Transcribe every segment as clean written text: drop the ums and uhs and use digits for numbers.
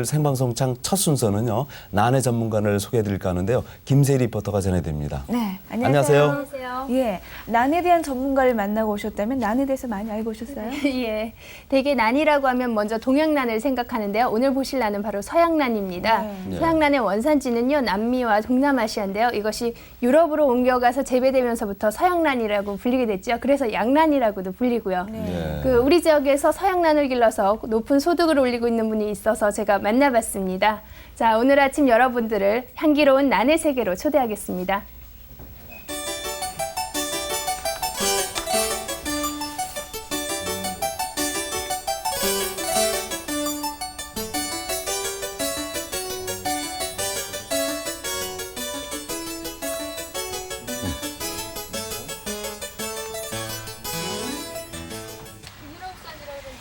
오늘 생방송창 첫 순서는요. 난해 전문가를 소개해드릴까 하는데요. 김세희 리포터가 전해드립니다. 네, 안녕하세요. 안녕하세요. 예, 난에 대한 전문가를 만나고 오셨다면 난에 대해서 많이 알고 오셨어요? 예, 대개 난이라고 하면 먼저 동양난을 생각하는데요. 오늘 보실 난은 바로 서양난입니다. 네. 서양난의 원산지는요, 남미와 동남아시아인데요. 이것이 유럽으로 옮겨가서 재배되면서부터 서양난이라고 불리게 됐죠. 그래서 양난이라고도 불리고요. 네. 우리 지역에서 서양난을 길러서 높은 소득을 올리고 있는 분이 있어서 제가 만나봤습니다. 자, 오늘 아침 여러분들을 향기로운 난의 세계로 초대하겠습니다.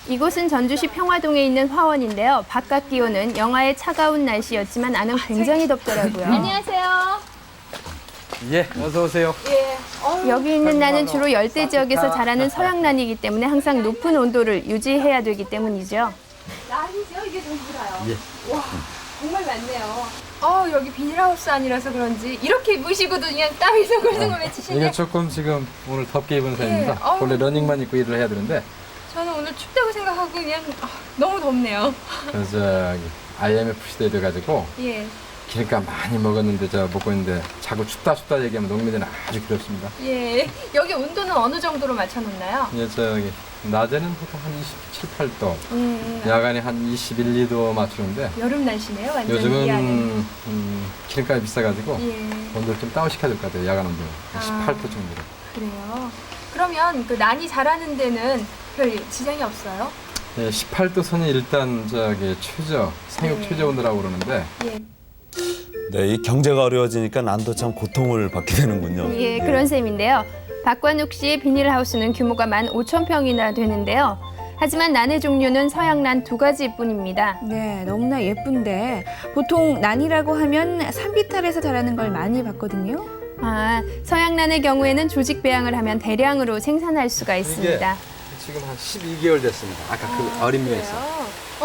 이곳은 전주시 평화동에 있는 화원인데요. 바깥 기온은 영하의 차가운 날씨였지만 안은 굉장히 덥더라고요. 안녕하세요. 예, 어서 오세요. 여기 있는 난은 주로 열대 지역에서 자라는 서양난이기 때문에 항상 높은 온도를 유지해야 되기 때문이죠. 난이죠? 이게 전부다요? 예. 와, 정말 많네요. 여기 비닐하우스 아니라서 그런지 이렇게 입으시고도 그냥 땀이 송글송글 맺히시네요. 이게 조금 지금 오늘 덥게 입은 사입니다. 어우. 원래 러닝만 입고 일을 해야 되는데 저는 오늘 춥다고 생각하고 그냥 너무 덥네요. 그래서 저기 IMF 시대에 돼가지고 예. 기름값 많이 먹었는데 저 먹고 있는데 자꾸 춥다 얘기하면 농민들은 아주 괴롭습니다. 예. 여기 온도는 어느 정도로 맞춰놓나요? 예, 저기 낮에는 보통 한 27, 8도, 야간에 한 21, 2도 맞추는데 여름 날씨네요, 완전히. 이 안은. 요즘은 기름값이 비싸가지고 예. 온도를 좀 다운시켜야 될 것 같아요. 야간 온도 아. 18도 정도로. 그래요. 그러면 그 난이 자라는 데는 별 지장이 없어요? 예, 18도 선이 일단 저기 생육 네. 최저 온도라고 그러는데 예. 네, 이 경제가 어려워지니까 난도 참 고통을 받게 되는군요. 예, 그런 셈인데요. 박관욱 씨의 비닐하우스는 규모가 15,000평이나 되는데요. 하지만 난의 종류는 서양난 2가지뿐입니다. 네, 너무나 예쁜데 보통 난이라고 하면 산비탈에서 자라는 걸 많이 봤거든요. 서양난의 경우에는 조직 배양을 하면 대량으로 생산할 수가 있습니다. 지금 한 12개월 됐습니다. 아까 그 어린 묘에서.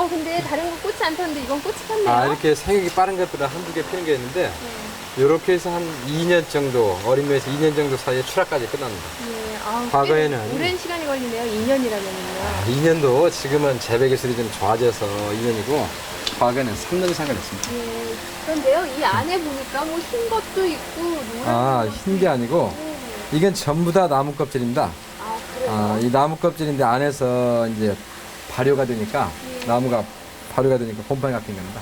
근데 다른 거 꽃이 안 폈는데 이건 꽃이 폈네요. 이렇게 생육이 빠른 것들은 한두 개 피는 게 있는데 이렇게 해서 한 2년 정도, 어린 묘에서 2년 정도 사이에 출하까지 끝납니다. 과거에는 오랜 시간이 걸리네요. 2년이라면요. 2년도 지금은 재배 기술이 좀 좋아져서 2년이고 과거에는 3년 이상 걸렸습니다. 예. 그런데요, 이 안에 보니까 뭐 흰 것도 있고 노란 흰 게 아니고 이건 전부 다 나무 껍질입니다. 그래요? 이 나무 껍질인데 안에서 이제 발효가 되니까 나무가 발효가 되니까 곰팡이 같은 겁니다.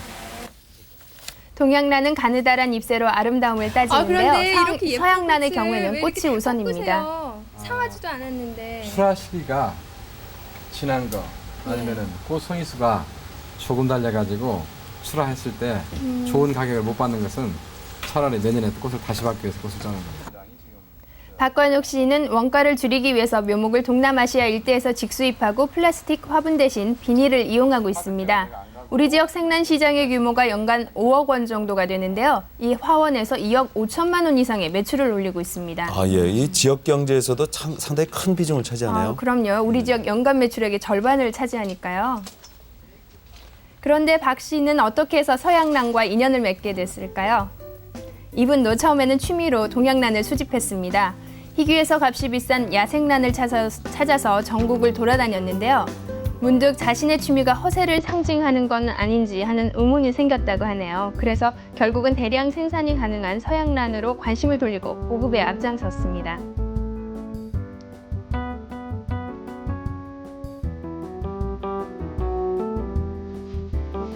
동양난은 가느다란 잎새로 아름다움을 따지는데요. 그런데 이렇게 예쁜 서양난의 꽃을 경우에는 왜 꽃이 이렇게 우선입니다. 꺾으세요? 상하지도 않았는데. 출하 시기가 지난 거 아니면은 그 송이수가 조금 달려가지고 출하했을 때 좋은 가격을 못 받는 것은 차라리 내년에 또 꽃을 다시 받기 위해서 꽃을 짜는 겁니다. 박관욱 씨는 원가를 줄이기 위해서 묘목을 동남아시아 일대에서 직수입하고 플라스틱 화분 대신 비닐을 이용하고 있습니다. 우리 지역 생난 시장의 규모가 연간 5억 원 정도가 되는데요. 이 화원에서 2억 5천만 원 이상의 매출을 올리고 있습니다. 예, 이 지역 경제에서도 참 상당히 큰 비중을 차지하네요. 그럼요. 우리 지역 연간 매출액의 절반을 차지하니까요. 그런데 박 씨는 어떻게 해서 서양난과 인연을 맺게 됐을까요? 이분도 처음에는 취미로 동양난을 수집했습니다. 희귀해서 값이 비싼 야생난을 찾아서 전국을 돌아다녔는데요. 문득 자신의 취미가 허세를 상징하는 건 아닌지 하는 의문이 생겼다고 하네요. 그래서 결국은 대량 생산이 가능한 서양난으로 관심을 돌리고 보급에 앞장섰습니다.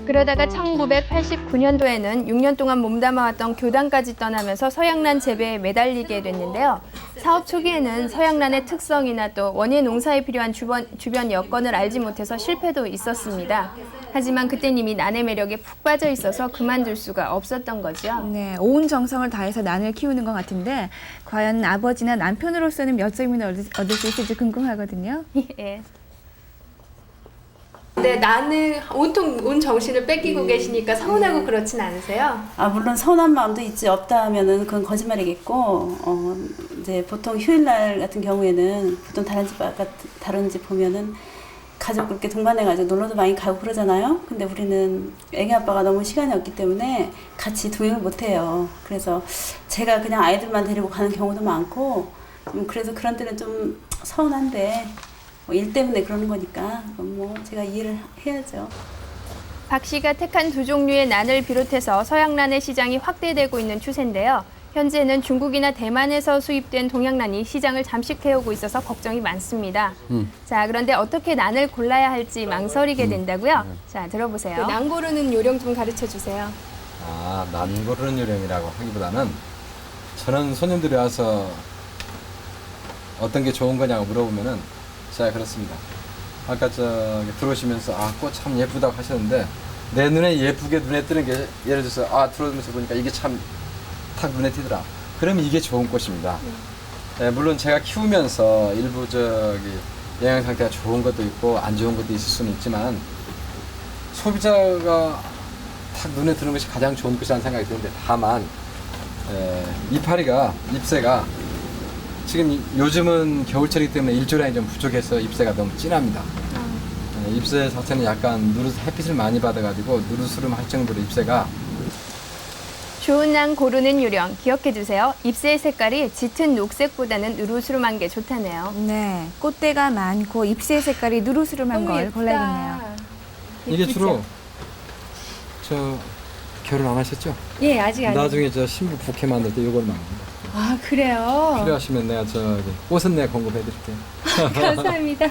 그러다가 1989년도에는 6년 동안 몸담아왔던 교단까지 떠나면서 서양난 재배에 매달리게 됐는데요. 사업 초기에는 서양난의 특성이나 또 원예 농사에 필요한 주변 여건을 알지 못해서 실패도 있었습니다. 하지만 그땐 이미 난의 매력에 푹 빠져 있어서 그만둘 수가 없었던 거죠. 네, 온 정성을 다해서 난을 키우는 것 같은데 과연 아버지나 남편으로서는 몇 점이나 얻을 수 있을지 궁금하거든요. 예. 네, 나는 온통 온 정신을 뺏기고 계시니까 서운하고 그렇진 않으세요? 물론 서운한 마음도 있지. 없다 하면은 그건 거짓말이겠고, 이제 보통 휴일날 같은 경우에는 보통 다른 집 보면은 가족 그렇게 동반해가지고 놀러도 많이 가고 그러잖아요. 근데 우리는 애기 아빠가 너무 시간이 없기 때문에 같이 동행을 못해요. 그래서 제가 그냥 아이들만 데리고 가는 경우도 많고 그래서 그런 때는 좀 서운한데 뭐 일 때문에 그러는 거니까 뭐 제가 이해를 해야죠. 박 씨가 택한 두 종류의 난을 비롯해서 서양란의 시장이 확대되고 있는 추세인데요. 현재는 중국이나 대만에서 수입된 동양란이 시장을 잠식해오고 있어서 걱정이 많습니다. 자, 그런데 어떻게 난을 골라야 할지 망설이게 된다고요? 자, 들어보세요. 난 고르는 요령 좀 가르쳐 주세요. 아, 난 고르는 요령이라고 하기보다는 저는 손님들이 와서 어떤 게 좋은 거냐고 물어보면은 제가 그렇습니다. 아까 저기 들어오시면서 아, 꽃 참 예쁘다고 하셨는데 내 눈에 예쁘게 눈에 띄는 게 예를 들어서 아, 들어오면서 보니까 이게 참 탁 눈에 띄더라. 그러면 이게 좋은 꽃입니다. 네, 물론 제가 키우면서 일부 저기 영양 상태가 좋은 것도 있고 안 좋은 것도 있을 수는 있지만 소비자가 탁 눈에 드는 것이 가장 좋은 것이라는 생각이 드는데 다만 이파리가 잎새가 지금 요즘은 겨울철이기 때문에 일조량이 좀 부족해서 잎새가 너무 진합니다. 잎새 자체는 약간 햇빛을 많이 받아가지고 누르스름 할 정도로 잎새가 좋은 난 고르는 요령 기억해 두세요. 잎새의 색깔이 짙은 녹색보다는 누르스름한 게 좋다네요. 네, 꽃대가 많고 잎새 색깔이 누르스름한 걸 골라야겠네요. 이게 주로 저 결혼 안 하셨죠? 예, 아직 안. 나중에 저 신부 부케 만들 때 이걸 만듭니다. 아, 그래요? 필요하시면 내가 저기 꽃은 내가 공급해 드릴게요. 감사합니다.